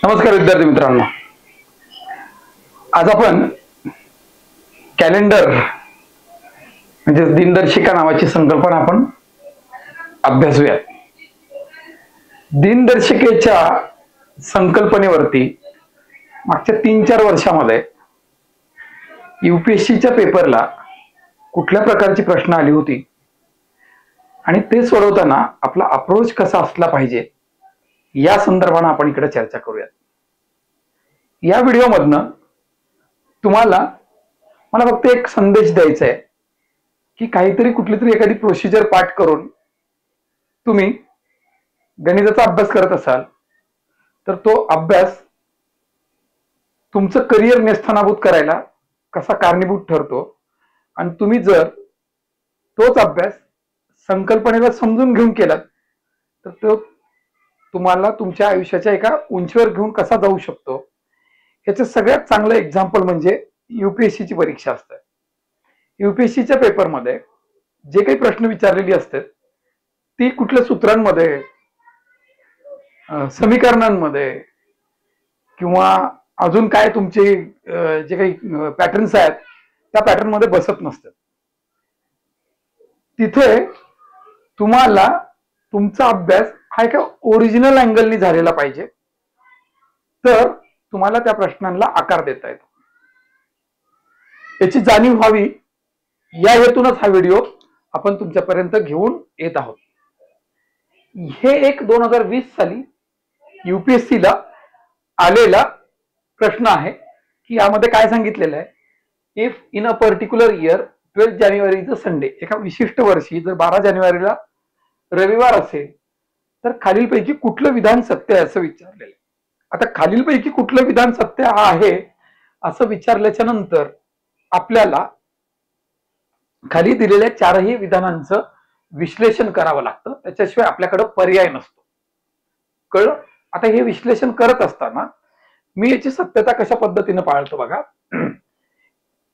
नमस्कार विद्यार्थी मित्रांनो, आज आपण कॅलेंडर म्हणजे दिनदर्शिका नावाची संकल्पना आपण अभ्यासूयात. दिनदर्शिकेच्या संकल्पनेवरती मागच्या 3-4 वर्षामध्ये UPSCच्या पेपरला कुठल्या प्रकारची प्रश्न आली होती आणि ते सोडवताना आपला अप्रोच कसा असला पाहिजे या संदर्भाने आपण इकडे चर्चा करूयात. या व्हिडिओमधनं तुम्हाला मला फक्त एक संदेश द्यायचा आहे की काहीतरी कुठली तरी एखादी प्रोसिजर पाठ करून तुम्ही गणिताचा अभ्यास करत असाल तर तो अभ्यास तुमचं करिअर नेस्तनाभूत करायला कसा कारणीभूत ठरतो आणि तुम्ही जर तोच अभ्यास संकल्पनेला समजून घेऊन केलात तर तो तुम्हाला तुमच्या आयुष्याच्या एका उंचीवर घेऊन कसा जाऊ शकतो याचं सगळ्यात चांगलं एक्झाम्पल म्हणजे UPSCची परीक्षा असते. UPSCच्या पेपरमध्ये जे काही प्रश्न विचारलेली असतात ती कुठल्या सूत्रांमध्ये, समीकरणांमध्ये किंवा अजून काय तुमचे जे काही पॅटर्न्स आहेत त्या पॅटर्न मध्ये बसत नसतात. तिथे तुम्हाला तुमचा अभ्यास हा एका ओरिजिनल अँगलनी झालेला पाहिजे तर तुम्हाला त्या प्रश्नांना आकार देता येतो. याची जाणीव व्हावी या हेतूनच हा व्हिडिओ आपण तुमच्यापर्यंत घेऊन येत आहोत. हे एक 2020 साली UPSCला आलेला प्रश्न आहे की यामध्ये काय सांगितलेलं आहे, if in a particular year 12 January is a Sunday, एका विशिष्ट वर्षी जर 12 जानेवारीला रविवार असेल तर खालीलपैकी कुठलं विधान सत्य आहे असं विचारलेलं आहे. आता खालीलपैकी कुठलं विधान सत्य आहे असं विचारल्याच्या नंतर आपल्याला खाली दिलेल्या 4ही विधानांचं विश्लेषण करावं लागतं, त्याच्याशिवाय आपल्याकडे पर्याय नसतो. कळलं? आता हे विश्लेषण करत असताना मी याची सत्यता कशा पद्धतीने पाळतो बघा.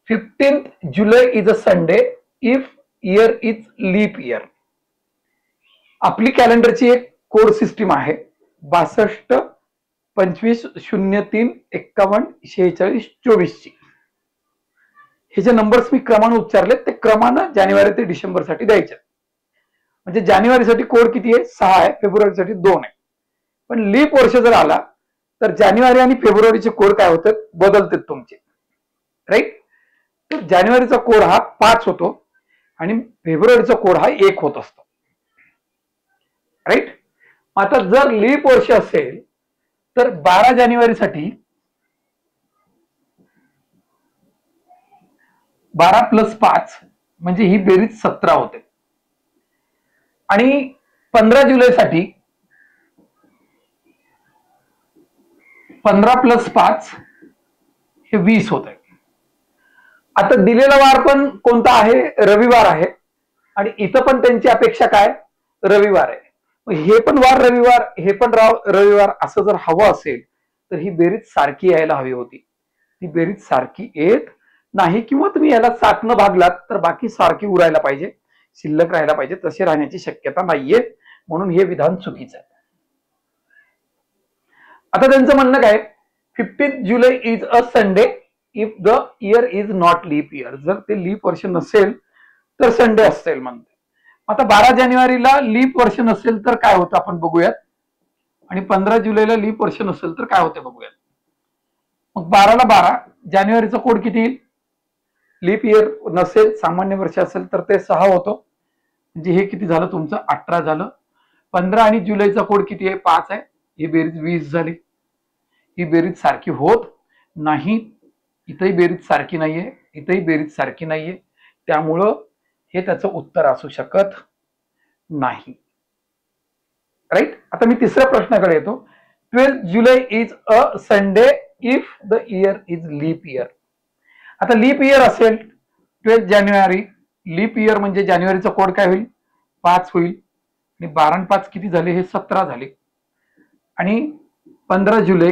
15th July is a Sunday if year is leap year. आपली कॅलेंडरची एक कोड सिस्टीम आहे 62 25 03 51 46 24 ची. हे जे नंबर्स मी क्रमाने उच्चारले ते क्रमानं जानेवारी ते डिसेंबर साठी द्यायचे. म्हणजे जानेवारीसाठी कोड किती आहे? 6 आहे, फेब्रुवारीसाठी 2 आहे. पण लीप वर्ष जर आला तर जानेवारी आणि फेब्रुवारीचे कोड काय होतात? बदलतात तुमचे, राईट. तर जानेवारीचा कोड हा 5 होतो आणि फेब्रुवारीचा कोड हा 1 होत असतो, राईट. आता जर लीप वर्ष असेल तर 12 जानेवारीसाठी 12 + 5 म्हणजे ही बेरीज 17 होते आणि 15 जुलैसाठी 15 + 5 हे 20 होते. आता दिलेला वार पण कोणता आहे? रविवार आहे आणि इथं पण त्यांची अपेक्षा काय? रविवार आहे. हे पण वार रविवार, हे पण रविवार असं जर हवं असेल तर ही बेरीज सारखी यायला हवी होती. ती बेरीज सारखी येत नाही किंवा तुम्ही याला 7 न भागलात तर बाकी सारखी उरायला पाहिजे, शिल्लक राहायला पाहिजे. तसे राहण्याची शक्यता नाहीये, म्हणून हे विधान चुकीचं आहे. आता त्यांचं म्हणणं काय? 15th July is a Sunday if the year is not leap year. जर ते लीप वर्ष नसेल तर संडे असेल म्हणते. आता 12 जानेवारीला लीप वर्ष नसेल तर काय होतं आपण बघूयात आणि 15 जुलैला लीप वर्ष नसेल तर काय होते बघूयात. मग 12 ला 12, जानेवारीचा कोड किती येईल? लीप इयर नसेल, सामान्य वर्ष असेल तर ते 6 होतो, म्हणजे हे किती झालं तुमचं? 18 झालं. 15 आणि जुलैचा कोड किती आहे? 5 आहे. ही बेरीज 20 झाली. ही बेरीज सारखी होत नाही. इथंही बेरीज सारखी नाहीये, इथंही बेरीज सारखी नाहीये, त्यामुळं हे त्याचं उत्तर असू शकत नाही, राईट. आता मी तिसऱ्या प्रश्नाकडे येतो. 12 जुलै is a Sunday if the year is leap year. आता लीप इयर असेल 12 जानेवारी, लीप इयर म्हणजे जानेवारीचा कोड काय होईल? 5 होईल आणि 12 आणि 5 किती झाले? हे 17 झाले. आणि 12 जुलै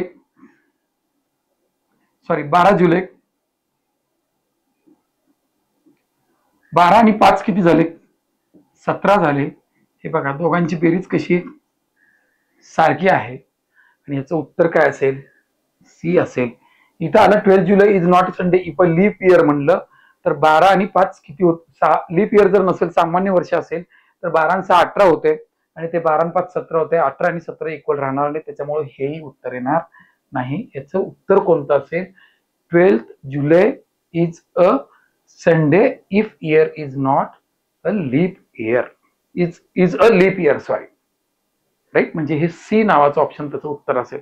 12 आणि 5 किती झाले? 17 झाले. हे बघा दोघांची बेरीज कशी आहे? सारखी आहे आणि याचं उत्तर काय असेल? सी असेल. इथं आलं 12 जुलै is not Sunday if a leap year म्हणलं तर 12 आणि 5 किती होत, 6. लीप इयर जर नसेल, सामान्य वर्ष असेल तर 12 आणि 6 18 होते आणि ते 12 आणि 5 17 होते. 18 आणि 17 इक्वल राहणार नाही, त्याच्यामुळे हेही उत्तर येणार नाही. याचं उत्तर कोणतं असेल? 12 जुलै is a Sunday if year is not a leap year, is a leap year, sorry. Right, म्हणजे हे सी नावाचं ऑप्शन त्याचं उत्तर असेल.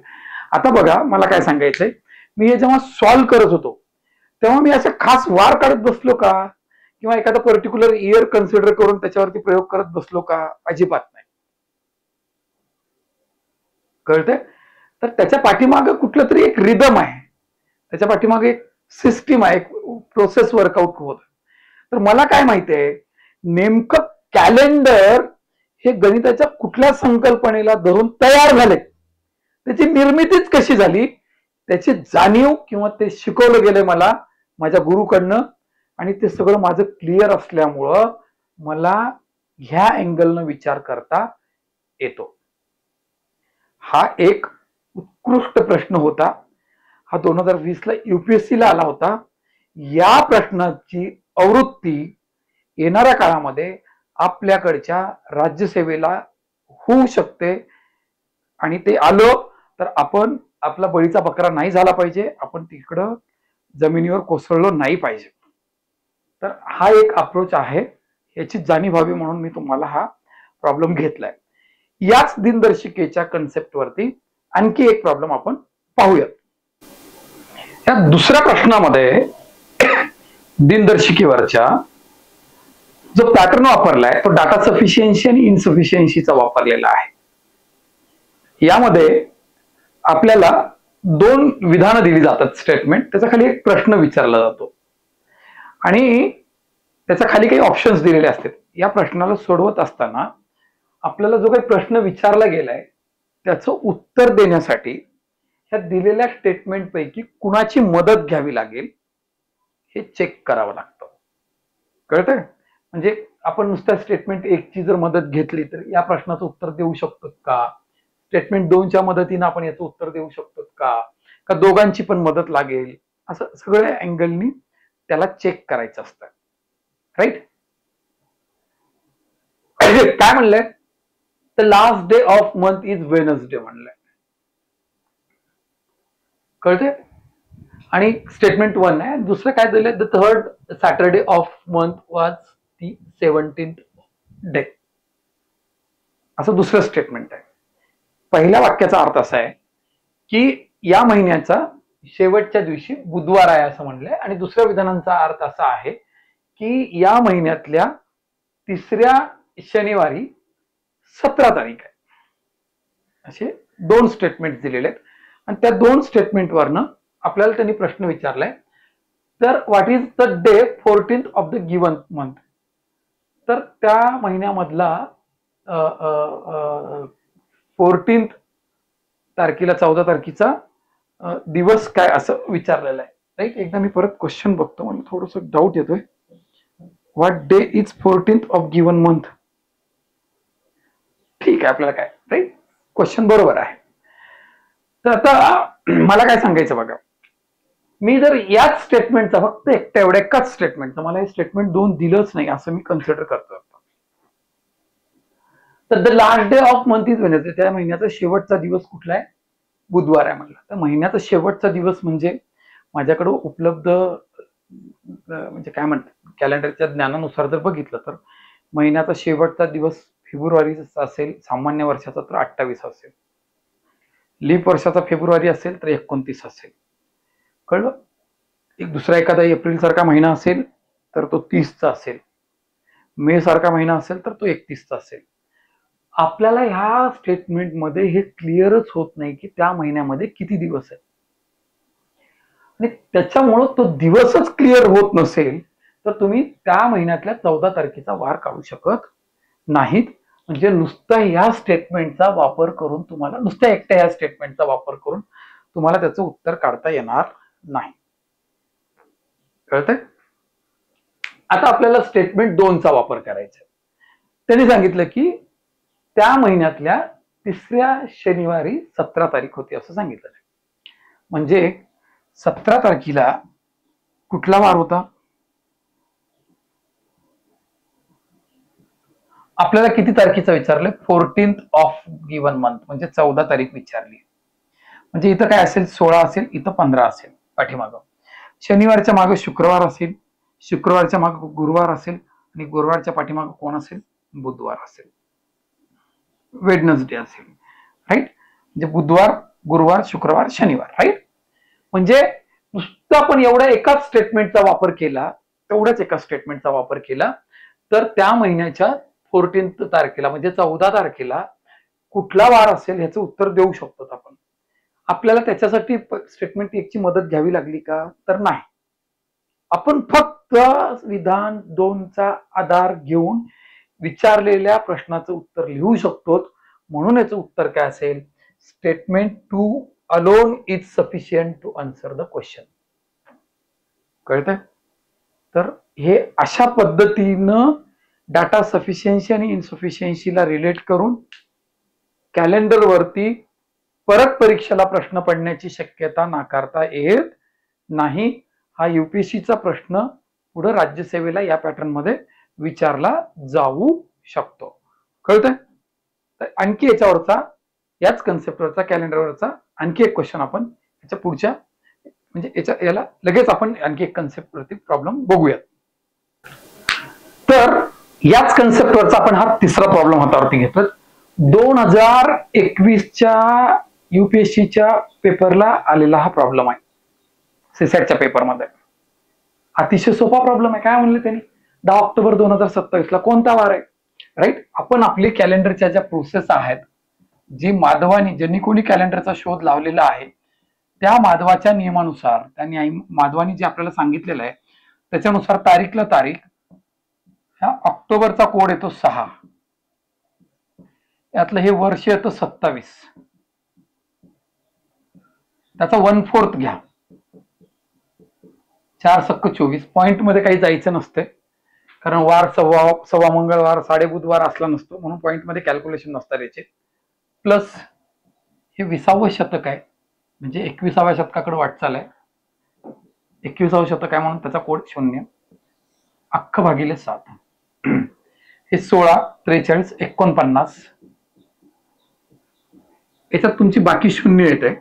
आता बघा, मला काय सांगायचंय, मी हे जेव्हा सॉल्व्ह करत होतो तेव्हा मी असं खास वार काढत बसलो का, किंवा एखादा पर्टिक्युलर इयर कन्सिडर करून त्याच्यावरती प्रयोग करत बसलो का? अजिबात नाही. कळतंय? तर त्याच्या पाठीमागे कुठलं तरी एक रिदम आहे, त्याच्या पाठीमागे एक सिस्टीम आहे, एक प्रोसेस वर्कआउट होत. तर मला काय माहितीये, नेमकं कॅलेंडर हे गणिताच्या कुठल्या संकल्पनेला धरून तयार झाले, त्याची निर्मितीच कशी झाली, त्याची जाणीव किंवा ते शिकवलं गेलं मला माझ्या गुरुकडनं, आणि ते सगळं माझं क्लिअर असल्यामुळं मला ह्या अँगलनं विचार करता येतो. हा एक उत्कृष्ट प्रश्न होता. हा 2020 ला UPSC ला आला होता. या प्रश्नाची आवृत्ती येणाऱ्या काळामध्ये आपल्याकडच्या राज्यसेवेला होऊ शकते, आणि ते आलं तर आपण आपला बळीचा बकरा नाही झाला पाहिजे, आपण तिकडं जमिनीवर कोसळलो नाही पाहिजे. तर हा एक अप्रोच आहे, याची जाणीव व्हावी म्हणून मी तुम्हाला हा प्रॉब्लेम घेतलाय. याच दिनदर्शिकेच्या कन्सेप्ट वरती आणखी एक प्रॉब्लेम आपण पाहूयात. या दुसऱ्या प्रश्नामध्ये दिनदर्शिकेवरच्या जो पॅटर्न वापरलाय तो डाटा सफिशियन्सी आणि इनसफिशियन्सीचा वापरलेला आहे. यामध्ये आपल्याला 2 विधानं दिली जातात, स्टेटमेंट, त्याच्या खाली एक प्रश्न विचारला जातो आणि त्याच्या खाली काही ऑप्शन्स दिलेले असतात. या प्रश्नाला सोडवत असताना आपल्याला जो काही प्रश्न विचारला गेलाय त्याचं उत्तर देण्यासाठी ह्या दिलेल्या स्टेटमेंट पैकी कुणाची मदत घ्यावी लागेल हे चेक करावं लागतं. कळतंय? म्हणजे आपण नुसत्या स्टेटमेंट 1 ची जर मदत घेतली तर या प्रश्नाचं उत्तर देऊ शकतो का, स्टेटमेंट 2 च्या मदतीने आपण याचं उत्तर देऊ शकतो का दोघांची पण मदत लागेल, असं सगळ्या अँगलनी त्याला चेक करायचं असतं. राईट? काय म्हणलंय? The last day of month is Wednesday म्हणलंय. कळते? आणि स्टेटमेंट 1 आहे. दुसरं काय दिलंय? The third Saturday of month was the 17th day, असं दुसरं स्टेटमेंट आहे. पहिल्या वाक्याचा अर्थ असा आहे की या महिन्याचा शेवटच्या दिवशी बुधवार आहे असं म्हणलंय, आणि दुसऱ्या विधानांचा अर्थ असा आहे की या महिन्यातल्या 3ऱ्या शनिवारी 17 तारीख आहे. असे 2 स्टेटमेंट दिलेले आहेत, आणि त्या 2 स्टेटमेंट वरनं आपल्याला त्यांनी प्रश्न विचारलाय, तर what is the day 14th of the given month. तर त्या महिन्यामधला 14th तारखेला 14 तारखेचा दिवस काय असं विचारलेलं आहे. राईट? एकदा मी परत क्वेश्चन बघतो, मला थोडस डाऊट येतोय. What day is 14th of given month. ठीक आहे, आपल्याला काय, राईट, क्वेश्चन बरोबर आहे. तर आता मला काय सांगायचं बघा, मी जर याच स्टेटमेंटचा फक्त एकाच स्टेटमेंटचा, मला हे स्टेटमेंट 2 दिलंच नाही असं मी कन्सिडर करतो. तर the last day of month is Wednesday, त्या महिन्याचा शेवटचा दिवस कुठला आहे? बुधवार आहे म्हणलं. तर महिन्याचा शेवटचा दिवस म्हणजे माझ्याकडे उपलब्ध, म्हणजे काय म्हणतात, कॅलेंडरच्या ज्ञानानुसार जर बघितलं तर महिन्याचा शेवटचा दिवस फेब्रुवारीचा असेल, सामान्य वर्षाचा तर 28 असेल, लीप वर्षाचा फेब्रुवारी असेल तर 29 असेल. कळलं? एक दुसरा एखादा एप्रिल सारखा महिना असेल तर तो 30चा असेल, मे सारखा महिना असेल तर तो 31चा असेल. आपल्याला ह्या स्टेटमेंटमध्ये हे क्लिअरच होत नाही की त्या महिन्यामध्ये किती दिवस आहेत, आणि त्याच्यामुळं तो दिवसच क्लिअर होत नसेल तर तुम्ही त्या महिन्यातल्या 14 तारखेचा वार काढू शकत नाहीत. म्हणजे नुसत्या ह्या स्टेटमेंटचा वापर करून तुम्हाला, नुसत्या एकट्या ह्या स्टेटमेंटचा वापर करून तुम्हाला त्याचं उत्तर काढता येणार नाही. कळतंय? आता आपल्याला स्टेटमेंट 2 चा वापर करायचा. त्यांनी सांगितलं की त्या महिन्यातल्या 3ऱ्या शनिवारी 17 तारीख होती असं सांगितलं. म्हणजे 17 तारखेला कुठला वार होता? आपल्याला किती तारखेचं विचारलंय? 14th ऑफ गिवन मंथ, म्हणजे 14 तारीख विचारली. म्हणजे इथं काय असेल? 16 असेल, इथं 15 असेल पाठीमागं. शनिवारच्या मागे शुक्रवार असेल, शुक्रवारच्या मागे गुरुवार असेल, आणि गुरुवारच्या पाठीमागे कोण असेल? बुधवार असेल, वेडनसडे असेल. राईट? म्हणजे बुधवार, गुरुवार, शुक्रवार, शनिवार. राईट? म्हणजे नुसतं आपण एवढ्या एकाच स्टेटमेंटचा वापर केला, तेवढ्याच एका स्टेटमेंटचा वापर केला, तर त्या महिन्याच्या 14th तारखेला म्हणजे 14 तारखेला कुठला वार असेल ह्याचं उत्तर देऊ शकतो आपण. आपल्याला त्याच्यासाठी स्टेटमेंट एकची मदत घ्यावी लागली का? तर नाही. आपण फक्त विधान 2चा आधार घेऊन विचारलेल्या प्रश्नाचं उत्तर लिहू शकतो. म्हणून याचं उत्तर काय असेल? Statement 2 alone is sufficient to answer the question. कळतंय? तर हे अशा पद्धतीनं डाटा सफिशियन्सी आणि इनसफिशियन्सीला रिलेट करून कॅलेंडर वरती परत परीक्षेला प्रश्न पडण्याची शक्यता नाकारता येत नाही. हा युपीएससीचा प्रश्न पुढे राज्यसेवेला या पॅटर्न मध्ये विचारला जाऊ शकतो. कळतंय? तर आणखी याच्यावरचा, याच कन्सेप्टवरचा, कॅलेंडरवरचा आणखी एक क्वेश्चन आपण याच्या पुढच्या म्हणजे याला लगेच आपण आणखी एक कन्सेप्ट वरती प्रॉब्लेम बघूयात. तर याच कन्सेप्टवरचा आपण हा तिसरा प्रॉब्लेम हातावरती घेतोय. 2021च्या युपीएससीच्या पेपरला आलेला हा प्रॉब्लेम आहे. सीसॅटच्या पेपरमध्ये अतिशय सोपा प्रॉब्लेम आहे. काय म्हणले त्यांनी? 10 ऑक्टोबर 2027 ला कोणता वार आहे? राईट? आपण आपली कॅलेंडरच्या ज्या प्रोसेस आहेत, जी माधवानी, ज्यांनी कोणी कॅलेंडरचा शोध लावलेला आहे, त्या माधवाच्या नियमानुसार, त्यांनी माधवानी जे आपल्याला सांगितलेलं आहे त्याच्यानुसार तारीखला तारीख, ह्या ऑक्टोबरचा कोड येतो 6, यातलं हे वर्ष येतं 27, त्याचा 1/4 घ्या, 4 सक्क 24. पॉइंट मध्ये काही जायचं नसते, कारण वार सव्वा मंगळवार, साडे बुधवार असला नसतो, म्हणून पॉइंट मध्ये कॅल्क्युलेशन नसतात याचे. प्लस हे 20वे शतक आहे, म्हणजे 21व्या शतकाकडे वाटचाल आहे. 21वे शतक आहे म्हणून त्याचा कोड 0 अख्ख भागिले 7. हे 16, 43, 49. याच्यात तुमची बाकी 0 येते,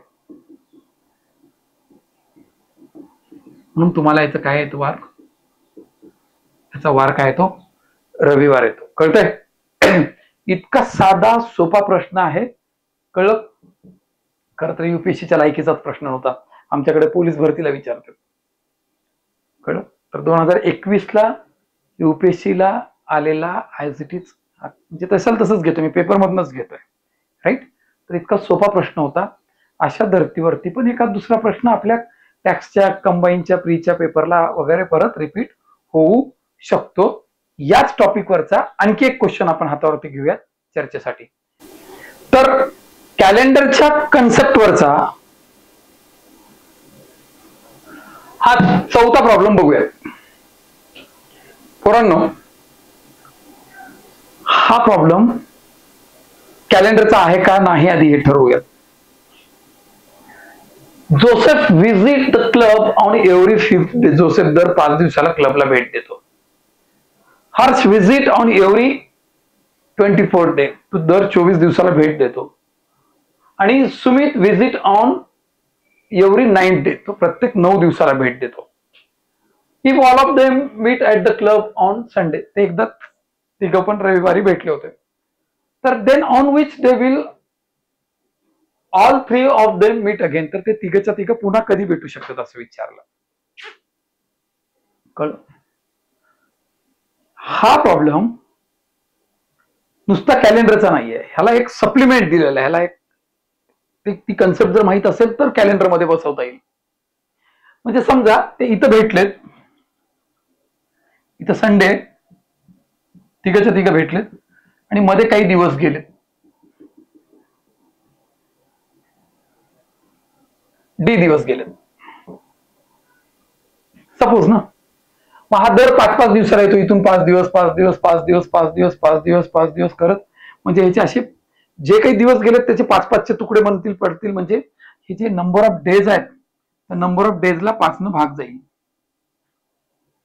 म्हणून तुम्हाला याचं काय येतो? वार. याचा वार काय येतो? रविवार येतो. कळतंय? इतका साधा सोपा प्रश्न आहे. कळलं? खरं तर युपीएससीच्या लायकीचाच प्रश्न होता, आमच्याकडे पोलीस भरतीला विचारतात. कळलं? तर 2021ला युपीएससीला आलेला आयसीटीच, म्हणजे तसंच घेतो मी, पेपर मधनच घेतोय. राईट? तर इतका सोपा प्रश्न होता. अशा धर्तीवरती पण एखादा दुसरा प्रश्न आपल्या टॅक्सच्या, कंबाईनच्या, प्रीच्या पेपरला वगैरे परत रिपीट होऊ शकतो. याच टॉपिकवरचा आणखी एक क्वेश्चन आपण हातावरती घेऊयात चर्चेसाठी. तर कॅलेंडरच्या कन्सेप्टवरचा हा 4था प्रॉब्लेम बघूयात. पोरांनो, हा प्रॉब्लेम कॅलेंडरचा आहे का नाही आधी हे ठरवूयात. Joseph visit the club on every 5th day. जोसेफ दर 5 दिवसाला क्लबला भेट देतो. Harsh visit on every 24th day. तो दर 24 दिवसाला भेट देतो. आणि Sumit visit on every 9th day. तो प्रत्येक 9 दिवसाला भेट देतो. If all of them meet at the club on Sunday. ते एकदा तिघं पण रविवारी भेटले होते. तर then on which they will all 3 of them meet again. तर ते तिघच्या तिघं पुन्हा कधी भेटू शकतात असं विचारलं. कळलं? हा प्रॉब्लेम नुसता कॅलेंडरचा नाहीये, ह्याला एक सप्लिमेंट दिलेला आहे. ह्याला एक ती कन्सेप्ट जर माहित असेल तर कॅलेंडर मध्ये बसवता येईल. म्हणजे समजा ते इथं भेटलेत, इथं संडे, तिघच्या तिघं भेटलेत आणि मध्ये काही दिवस गेलेत, डी दिवस गेलेत सपोज ना. मग हा दर 5-5 दिवसाला येतो. इथून 5 दिवस, 5 दिवस, 5 दिवस, 5 दिवस, 5 दिवस, 5 दिवस करत, म्हणजे ह्याचे असे जे काही दिवस गेलेत त्याचे 5-5चे तुकडे बनतील, पडतील. म्हणजे हे जे नंबर ऑफ डेज आहेत नंबर ऑफ डेजला 5 भाग जाईल,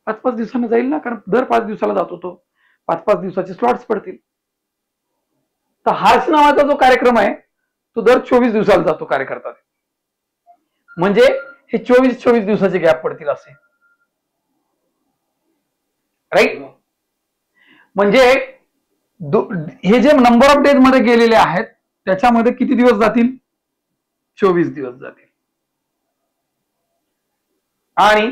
5-5 दिवसांना जाईल ना, कारण दर 5 दिवसाला जातो तो, 5-5 दिवसाचे स्लॉट्स पडतील. तर हाच नावाचा जो कार्यक्रम आहे तो दर 24 दिवसाला जातो कार्यकर्ता, म्हणजे हे 24 दिवसाचे गॅप पडतील असे, राईट. म्हणजे हे जे नंबर ऑफ डेज मध्ये गेलेले आहेत त्याच्यामध्ये किती दिवस जातील? 24 दिवस जातील. आणि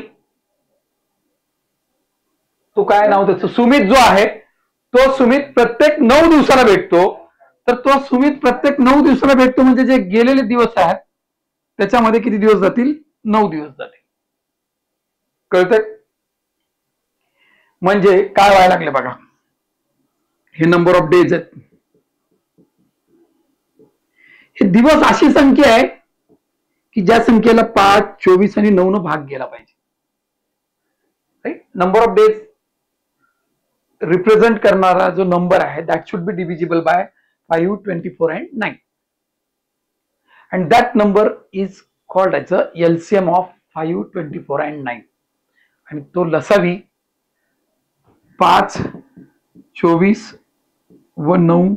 तो काय नाव त्याचं, सुमित जो आहे तो सुमित प्रत्येक 9 दिवसाला भेटतो. तर तो सुमित प्रत्येक 9 दिवसाला भेटतो, म्हणजे जे गेलेले दिवस आहेत त्याच्यामध्ये किती दिवस जातील? 9 दिवस जातील. कळतंय? म्हणजे काय व्हायला लागले बघा, हे नंबर ऑफ डेज आहेत, हे दिवस अशी संख्या आहे की ज्या संख्येला 5, 24 आणि 9 भाग गेला पाहिजे. नंबर ऑफ डेज रिप्रेझेंट करणारा जो नंबर आहे that should be divisible by 5, 24 and 9, and that number is called as a LCM of 5, 24 and 9. आणि तो लसावी 5, 24 व 9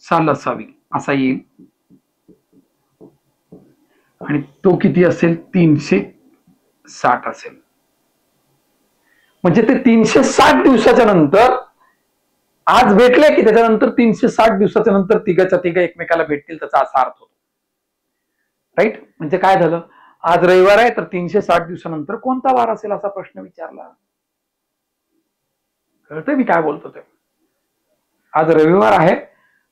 चा लसावी असा येईल, आणि तो किती असेल? 360 असेल. म्हणजे ते 360 दिवसाच्या नंतर आज भेटले की त्याच्यानंतर 360 दिवसाच्या नंतर तिघाच्या तिघ एकमेकाला भेटतील, त्याचा असा अर्थ होतो, राईट. म्हणजे काय झालं, आज रविवार आहे तर 360 दिवसानंतर कोणता वार असेल असा प्रश्न विचारला. कळतंय मी काय बोलतो ते? आज रविवार आहे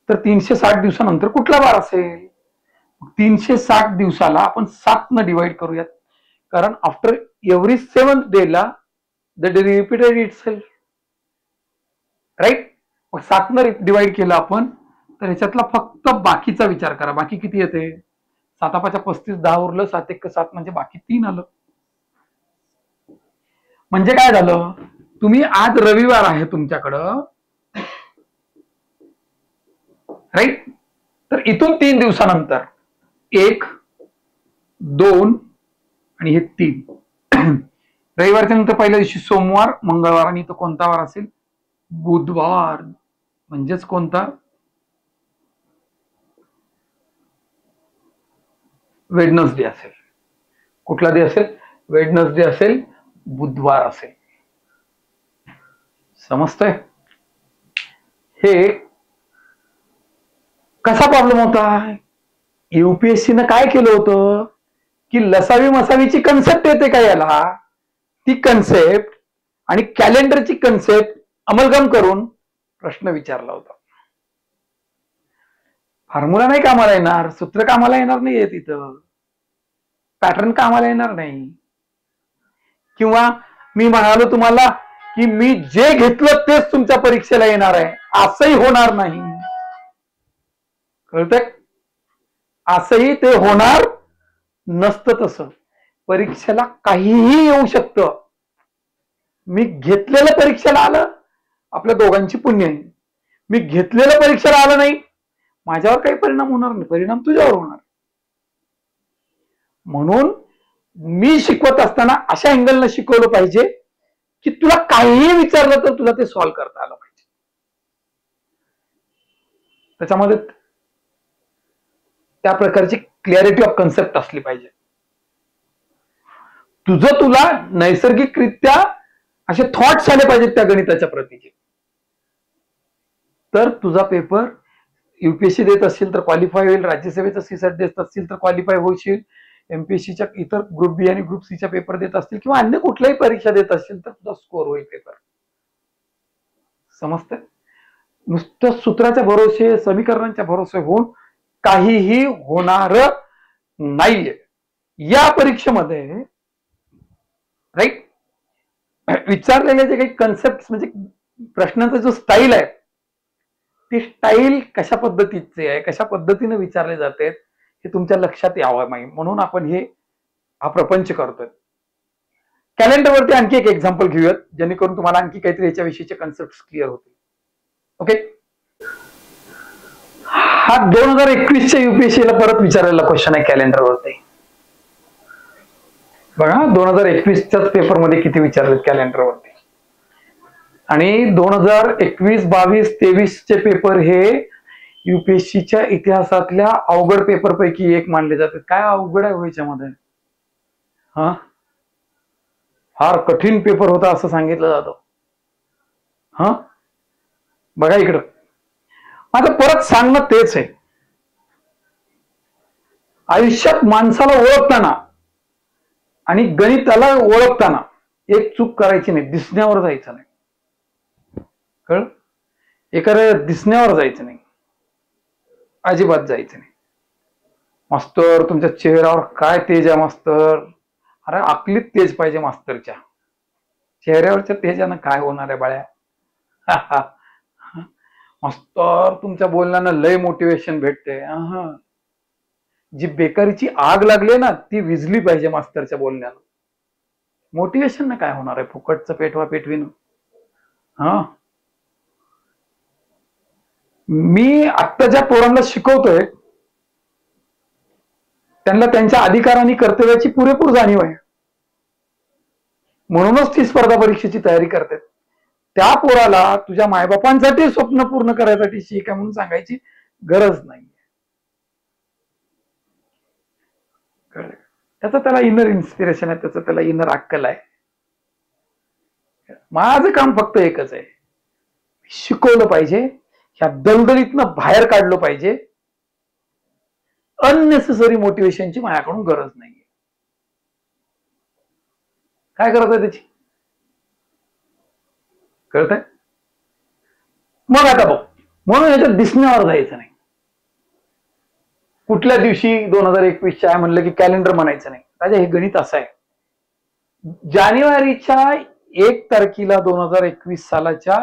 तर 360 दिवसानंतर कुठला वार असेल? 360 दिवसाला आपण 7 न डिवाइड करूयात, कारण आफ्टर एव्हरी 7th डेला the day repeated itself, right. मग 7 न डिवाइड केलं आपण तर ह्याच्यातला फक्त बाकीचा विचार करा, बाकी किती येते? 7-5 35, 10 उरलं, 7-1 7 म्हणजे बाकी 3 आलं. म्हणजे काय झालं, तुम्ही आज रविवार आहे तुमच्याकडं, राईट. तर इथून 3 दिवसानंतर 1, 2 आणि हे 3 रविवारच्या नंतर पहिल्या दिवशी सोमवार, मंगळवार, आणि तो कोणता वार असेल? बुधवार. म्हणजेच कोणता? वेडनसडे असेल. कुठला डे असेल? वेडनसडे असेल, बुधवार असेल. समजतंय? हे कसा प्रॉब्लेम होता? युपीएससीनं काय केलं होतं की लसावी मसावीची कन्सेप्ट येते का याला, ती कन्सेप्ट आणि कॅलेंडरची कन्सेप्ट अमलगम करून प्रश्न विचारला होता. फॉर्म्युला नाही कामाला येणार, सूत्र कामाला येणार नाहीये तिथं, पॅटर्न कामाला येणार नाही. किंवा मी म्हणालो तुम्हाला की मी जे घेतलं तेच तुमच्या परीक्षेला येणार आहे, असंही होणार नाही. कळतंय? असंही ते होणार नसतं. तसं परीक्षेला काहीही येऊ शकतं. मी घेतलेलं परीक्षेला आलं, आपल्या दोघांची पुण्य आहे. मी घेतलेलं परीक्षेला आलं नाही, माझ्यावर काही परिणाम होणार नाही, परिणाम तुझ्यावर होणार. म्हणून मी शिकवत असताना अशा अँगलनं शिकवलं पाहिजे की तुला काहीही विचारलं तर तुला ते सॉल्व्ह करता आलं पाहिजे. त्याच्यामध्ये त्या प्रकारची क्लॅरिटी ऑफ कन्सेप्ट असली पाहिजे. तुला नैसर्गिकरित्या असे थॉट्स आले पाहिजेत त्या गणिताच्या प्रतीचे, तर तुझा पेपर युपीएससी देत असशील तर क्वालिफाय होईल, राज्यसेवेचा सीसेट देत असतील तर क्वालिफाय होशील, एमपीएससीच्या इतर ग्रुप बी आणि ग्रुप सीच्या पेपर देत असतील किंवा अन्य कुठल्याही परीक्षा देत असतील तर तुझा स्कोर होईल पेपर. समजतंय? नुसतं सूत्राच्या भरोसे, समीकरणांच्या भरोसे होऊन काहीही होणार नाहीये या परीक्षेमध्ये, राईट. विचारलेले जे काही कन्सेप्ट म्हणजे प्रश्नांचा जो स्टाईल आहे, ती स्टाईल कशा पद्धतीचे आहे, कशा पद्धतीने विचारले जाते हे तुमच्या लक्षात यावं नाही, म्हणून आपण हा प्रपंच करतोय. कॅलेंडरवरती आणखी एक एक्झाम्पल घेऊयात जेणेकरून तुम्हाला आणखी काहीतरी याच्याविषयीचे कन्सेप्ट क्लिअर होतील. ओके. हा 2021च्या युपीएससीला परत विचारलेला क्वेश्चन आहे कॅलेंडरवरती. बघा 2021च्याच पेपरमध्ये किती विचारलेत कॅलेंडरवरती, आणि 2021, 22, 23चे पेपर हे युपीएससीच्या इतिहासातल्या अवघड पेपर पैकी एक मानले जाते. काय अवघड आहे व्हायच्यामध्ये? हा, फार कठीण पेपर होता असं सांगितलं जातं. हा, बघा इकडं, माझं परत सांगणं तेच आहे, आयुष्यात माणसाला ओळखताना आणि गणिताला ओळखताना एक चूक करायची नाही, दिसण्यावर जायचं नाही. कळ, एखाद्या दिसण्यावर जायचं नाही, अजिबात जायचं नाही. मास्तर तुमच्या चेहऱ्यावर काय तेज आहे मास्तर? अरे आकलीत तेज पाहिजे मास्तरच्या. चेहऱ्यावरच्या तेजानं काय होणार आहे बाळ्या? मास्तर तुमच्या बोलण्यानं लय मोटिवेशन भेटते. जी बेकारीची आग लागली ना ती विझली पाहिजे मास्तरच्या बोलण्यानं. मोटिवेशन ना काय होणार आहे? फुकटचं पेटवा पेटवीन. हा, मी आत्ता ज्या पोरांना शिकवतोय त्यांना त्यांच्या अधिकार आणि कर्तव्याची पुरेपूर जाणीव आहे, म्हणूनच ती स्पर्धा परीक्षेची तयारी करतात. त्या पोराला तुझ्या मायबापांसाठी स्वप्न पूर्ण करायसाठी शिक म्हणून सांगायची गरज नाही. त्याचं त्याला इनर इन्स्पिरेशन आहे, त्याचं त्याला इनर अक्कल आहे. माझं काम फक्त एकच आहे, शिकवलं पाहिजे, ह्या दलदलीतनं बाहेर काढलं पाहिजे. अननेसेसरी मोटिवेशनची माझ्याकडून गरज नाहीये. काय करत आहे त्याची? कळतंय? मग आता बघ, म्हणून याच्यात दिसण्यावर जायचं नाही. कुठल्या दिवशी 2021 आहे म्हणलं की कॅलेंडर म्हणायचं नाही. राजा हे गणित असं आहे, जानेवारीच्या 1 तारखेला 2021 सालाच्या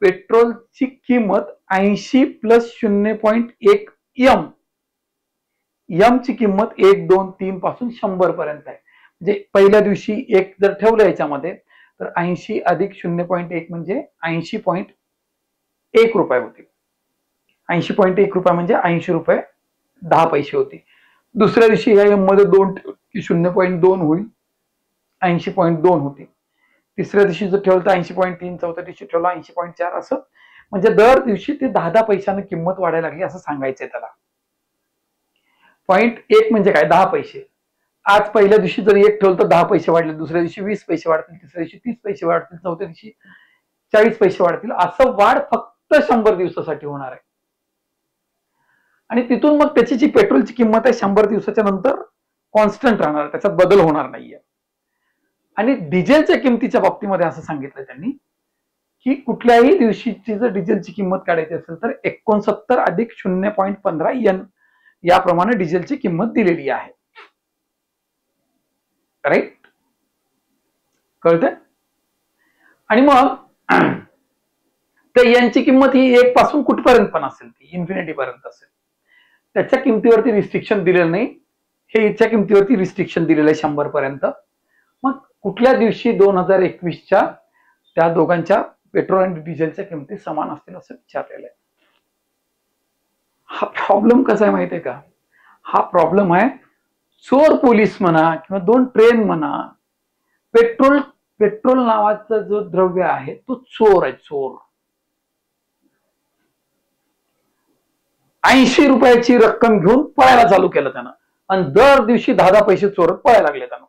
पेट्रोलची किंमत 80 प्लस 0.1 एम, एम ची किंमत 1, 2, 3 पासून 100 पर्यंत आहे. म्हणजे पहिल्या दिवशी 1 जर ठेवलं याच्यामध्ये तर 80 अधिक 0.1 म्हणजे 80.1 रुपये होते. 80.1 रुपये म्हणजे 80 रुपये 10 पैसे होते. दुसऱ्या दिवशी या एम मध्ये 2 की 0.2 होईल, 80.2 होते. तिसऱ्या दिवशी जर ठेवलं तर 80.3, चौथ्या दिवशी ठेवलं 80.4, असं म्हणजे दर दिवशी ते 10 पैशाने किंमत वाढायला लागली असं सांगायचंय त्याला. 0.1 म्हणजे काय? 10 पैसे. आज पहिल्या दिवशी जर 1 ठेवलं तर 10 पैसे वाढले, दुसऱ्या दिवशी 20 पैसे वाढतील, तिसऱ्या दिवशी 30 पैसे वाढतील, चौथ्या दिवशी 40 पैसे वाढतील. असं वाढ फक्त 100 दिवसासाठी होणार आहे. आणि तिथून मग त्याची जी पेट्रोलची किंमत आहे 100 दिवसाच्या नंतर कॉन्स्टंट राहणार, त्याच्यात बदल होणार नाहीये. आणि डिझेलच्या किमतीच्या बाबतीमध्ये असं सांगितलं त्यांनी की कुठल्याही दिवशीची जर डिझेलची किंमत काढायची असेल तर 69 अधिक 0.15 एन याप्रमाणे डिझेलची किंमत दिलेली आहे. राईट? कळतंय? आणि मग तर यांची किंमत ही 1 पासून कुठपर्यंत पण असेल, ती इन्फिनिटी पर्यंत असेल. त्याच्या किमतीवरती रिस्ट्रिक्शन दिलेलं नाही, हे याच्या किमतीवरती रिस्ट्रिक्शन दिलेलं आहे 100 पर्यंत. मग कुठल्या दिवशी 2021च्या त्या दोघांच्या पेट्रोल आणि डिझेलच्या किमती समान असतील असं विचारलेलं आहे. हा प्रॉब्लेम कसा आहे माहितीये का? हा प्रॉब्लेम आहे चोर पोलीस म्हणा किंवा 2 ट्रेन म्हणा, पेट्रोल नावाचा जो द्रव्य आहे तो चोर आहे, चोर. 80 रुपयाची रक्कम घेऊन पळायला चालू केलं त्यानं, आणि दर दिवशी 10 पैसे चोरत पळायला लागले. त्यानं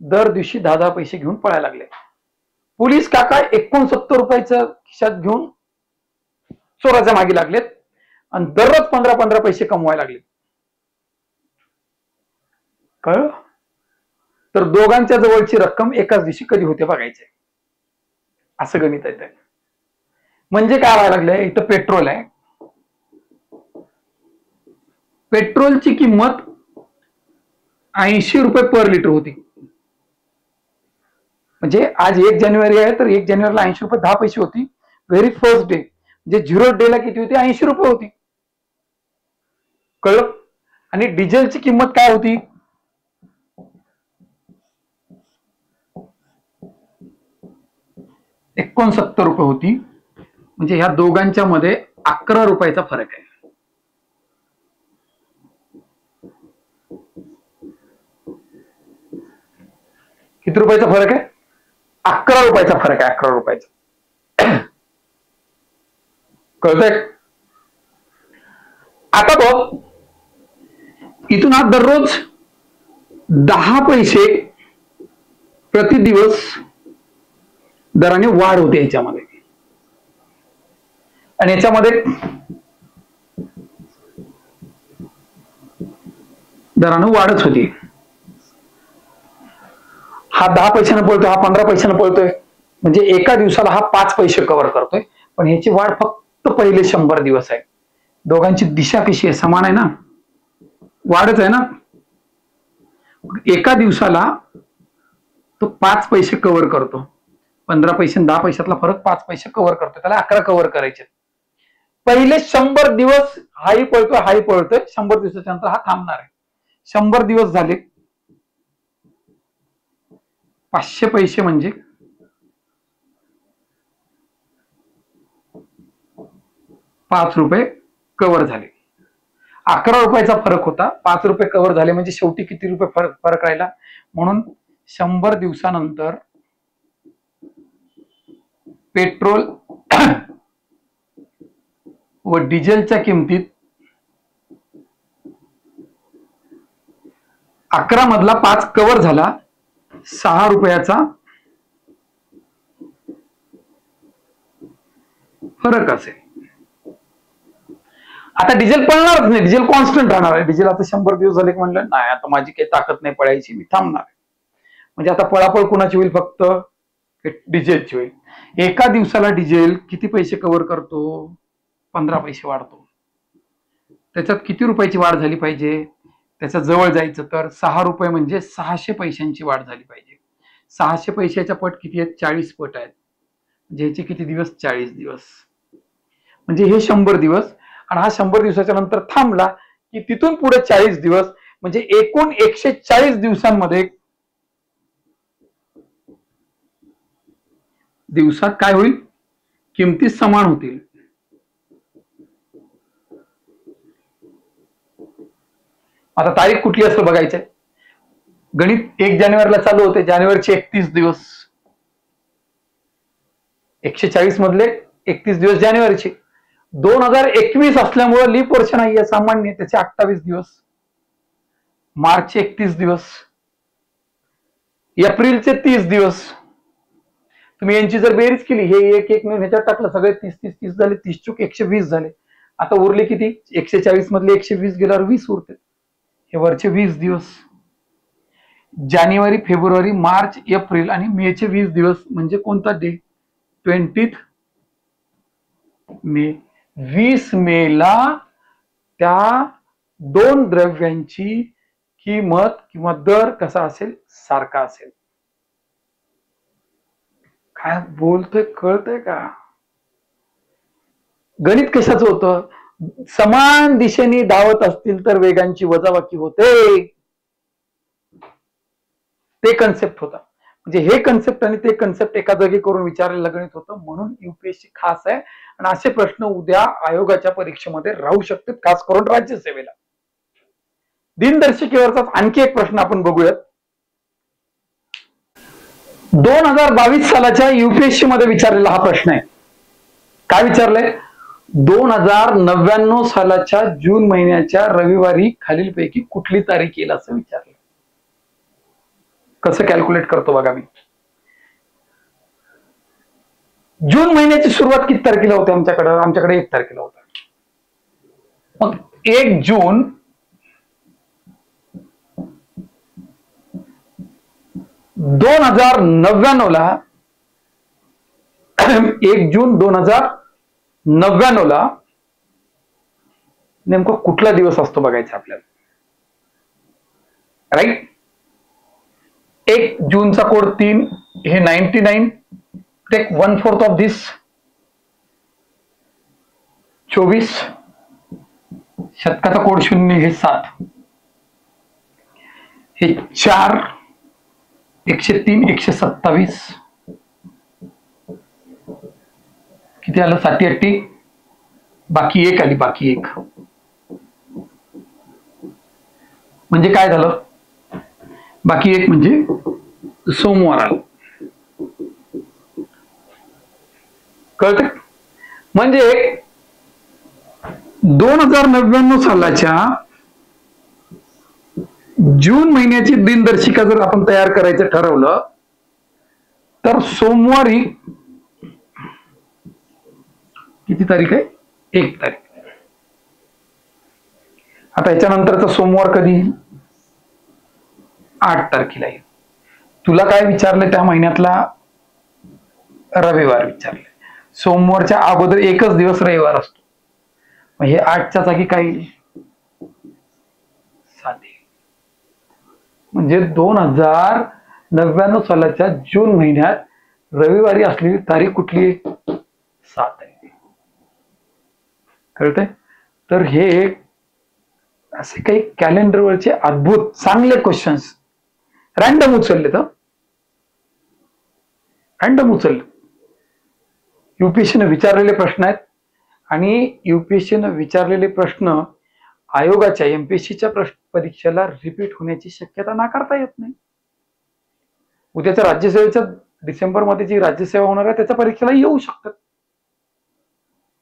दर दिवशी 10 पैसे घेऊन पळायला लागले. पोलीस काका 69 रुपयाच्या खिशात घेऊन चोराच्या मागे लागलेत आणि दररोज 15 पैसे कमवायला लागले. कळ? तर दोघांच्या जवळची रक्कम एकाच दिवशी कधी होते बघायचे, असं गणित आहे. म्हणजे काय व्हायला लागलंय, इथं पेट्रोल आहे, पेट्रोलची किंमत 80 रुपये पर लिटर होती. म्हणजे आज 1 जानेवारी आहे तर 1 जानेवारीला 80 रुपये 10 पैसे होती. व्हेरी फर्स्ट डे म्हणजे 0 डेला किती होती? 80 रुपये होती. कळलं? आणि डिझेलची किंमत काय होती? 69 रुपये होती. म्हणजे ह्या दोघांच्या मध्ये 11 रुपयाचा फरक आहे. किती रुपयाचा फरक आहे? 11 रुपयाचा फरक आहे, 11 रुपयाचा. कळतंय? आता बघ, इथून आज दररोज 10 पैसे प्रति दिवस दराने वाढ होते याच्यामध्ये, आणि याच्यामध्ये दराने वाढच होती. हा 10 पैशानं पळतोय, हा 15 पैशानं पळतोय, म्हणजे एका दिवसाला हा 5 पैसे कव्हर करतोय. पण ह्याची वाढ फक्त पहिले 100 दिवस आहे. दोघांची दिशा कशी आहे? समान आहे ना, वाढच आहे ना. एका दिवसाला तो 5 पैसे कव्हर करतो. 15 पैसे 10 पैशातला फरक 5 पैसे कव्हर करतो, त्याला 11 कव्हर करायचे. पहिले 100 दिवस हाही पळतोय, हाही पळतोय. 100 दिवसाच्या नंतर हा थांबणार आहे. 100 दिवस झाले, 500 पैसे म्हणजे 5 रुपये कव्हर झाले. 11 रुपयाचा फरक होता, 5 रुपये कव्हर झाले, म्हणजे शेवटी किती रुपये फरक राहिला? म्हणून 100 दिवसानंतर पेट्रोल व डिझेलच्या किमतीत 11 मधला 5 कव्हर झाला, 6 रुपयाचा फरक असेल. आता डिझेल पळणारच नाही, डिझेल कॉन्स्टंट राहणार आहे. डिझेल आता 100 दिवस झाले म्हणलं नाही, आता माझी काही ताकद नाही पळायची, मी थांबणार आहे. म्हणजे आता पळापळ कुणाची होईल? फक्त डिझेलची होईल. एका दिवसाला डिझेल किती पैसे कव्हर करतो? 15 पैसे वाढतो. त्याच्यात किती रुपयाची वाढ झाली पाहिजे? त्याच्या जवळ जायचं तर 6 रुपये म्हणजे 600 पैशांची वाढ झाली पाहिजे. 600 पैशाच्या पट किती आहेत? 40 पट आहेत. म्हणजे ह्याचे किती दिवस? 40 दिवस. म्हणजे हे 100 दिवस, आणि हा 100 दिवसाच्या नंतर थांबला की तिथून पुढे 40 दिवस, म्हणजे एकूण 140 दिवसांमध्ये दिवसात काय होईल? किमती समान होतील. आता तारीख कुठली असं बघायचंय. गणित 1 जानेवारीला चालू होते, जानेवारीचे 31 दिवस, 140 मधले 31 दिवस जानेवारीचे. 2021 असल्यामुळे लीप वर्ष नाहीये, सामान्य, त्याचे 28 दिवस. मार्चचे 31 दिवस, एप्रिलचे 30 दिवस. तुम्ही यांची जर बेरीज केली, हे एक एक ह्याच्यात टाकलं, सगळे 30 झाले, 30 चूक 120 झाले. आता उरले किती? 140 मधले 120 गेल्यावर 20 उरते. हे वरचे 20 दिवस. जानेवारी, फेब्रुवारी, मार्च, एप्रिल आणि मेचे 20 दिवस, म्हणजे कोणता डे? 20 मे. 20 मेला त्या दोन द्रव्यांची किंमत किंवा दर कसा असेल? सारखा असेल. काय बोलतोय? कळतंय का? गणित कशाचं होतं? समान दिशेने धावत असतील तर वेगांची वजाबाकी होते, ते कन्सेप्ट होता. म्हणजे हे कन्सेप्ट आणि ते कन्सेप्ट एका जागी करून विचारलेलं गणित होतं. म्हणून युपीएससी खास आहे, आणि असे प्रश्न उद्या आयोगाच्या परीक्षेमध्ये राहू शकतात, खास करून राज्यसेवेला. दिनदर्शिकेवरचा आणखी एक प्रश्न आपण बघूयात. 2022 सालाच्या युपीएससी मध्ये विचारलेला हा प्रश्न आहे. काय विचारलंय? 2099 सालाच्या जून महिन्याच्या रविवारी खालीलपैकी कुठली तारीख येईल असं विचारलं. कसं कॅल्क्युलेट करतो बघा मी. जून महिन्याची सुरुवात किती तारखेला होते? आमच्याकडे 1 तारखेला होता. मग 1 जून 2099 ला 1 जून 2099 ला नेमका कुठला दिवस असतो बघायचा आपल्याला. राईट. 1 जूनचा कोड 3, हे 99. Take 1/4 of this, 24. शतकाचा कोड 0, हे 7. हे 4, 103, 127. किती आलं? 70-80. बाकी 1 आली, बाकी 1. म्हणजे काय झालं? बाकी 1 म्हणजे सोमवार आलं. कळत? म्हणजे 2099 सालाच्या जून महिन्याची दिनदर्शिका जर आपण तयार करायचं ठरवलं तर सोमवारी किती तारीख आहे? 1 तारीख. आता याच्यानंतरचा सोमवार कधी येईल? 8 तारखेला येईल. तुला काय विचारलं त्या महिन्यातला? रविवार विचारले. सोमवारच्या अगोदर एकच दिवस रविवार असतो. मग हे 8च्या जागी काय येईल? 7 येईल. म्हणजे 2099 सालाच्या जून महिन्यात रविवारी असलेली तारीख कुठली आहे? 7 आहे. कळतंय? तर हे असे काही कॅलेंडरवरचे अद्भुत चांगले क्वेश्चन्स रॅन्डम उचलले तर रॅन्डम उचलले. युपीएससीने विचारलेले प्रश्न आहेत आणि युपीएससीने विचारलेले प्रश्न आयोगाच्या एमपीएससीच्या परीक्षेला रिपीट होण्याची शक्यता नाकारता येत नाही. उद्याच्या राज्यसेवेच्या डिसेंबरमध्ये जी राज्यसेवा होणार आहे त्याच्या परीक्षेला येऊ शकतात.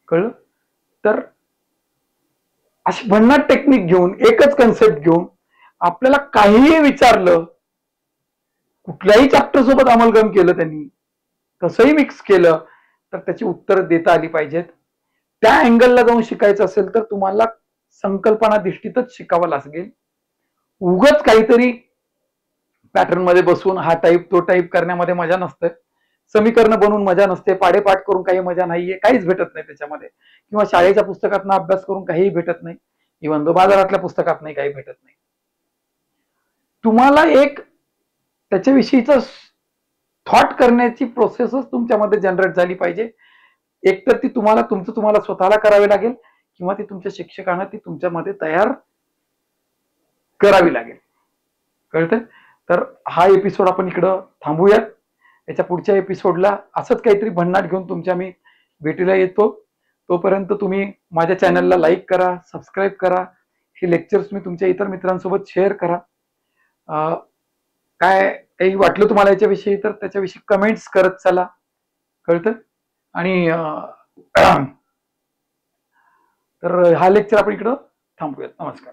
कळलं? तर अशी भन्नाट टेक्निक घेऊन एकच कन्सेप्ट घेऊन आपल्याला काहीही विचारलं, कुठल्याही चॅप्टर सोबत अमलगम केलं त्यांनी, कसंही मिक्स केलं तर त्याची उत्तरं देता आली पाहिजेत. त्या अँगलला जाऊन शिकायचं असेल तर तुम्हाला संकल्पना दृष्टीतच शिकावं लागेल. उगच काहीतरी पॅटर्न मध्ये बसून हा टाईप तो टाईप करण्यामध्ये मजा नसते. समीकरण बनवून मजा नसते. पाडेपाठ करून काही मजा नाहीये. काहीच भेटत नाही त्याच्यामध्ये. किंवा शाळेच्या पुस्तकातनं अभ्यास करून काही भेटत नाही. इव्हन तो बाजारातल्या पुस्तकात नाही काही भेटत नाही. तुम्हाला एक त्याच्याविषयीच थॉट करण्याची प्रोसेसच तुमच्यामध्ये जनरेट झाली पाहिजे. एकतर ती तुम्हाला स्वतःला करावी लागेल किंवा ती तुमच्या शिक्षकांना ती तुमच्यामध्ये तयार करावी लागेल. कळतंय? तर हा एपिसोड आपण इकडं थांबूयात. याच्या पुढच्या एपिसोडला असंच काहीतरी भन्नाट घेऊन तुमच्या मी भेटीला येतो. तोपर्यंत तुम्ही माझ्या चॅनलला लाईक करा, सबस्क्राईब करा. हे लेक्चर्स मी तुमच्या इतर मित्रांसोबत शेअर करा. काय काही वाटलं तुम्हाला याच्याविषयी तर त्याच्याविषयी कमेंट्स करत चला. कळतं? आणि तर हा लेक्चर आपण इकडं थांबूयात. नमस्कार.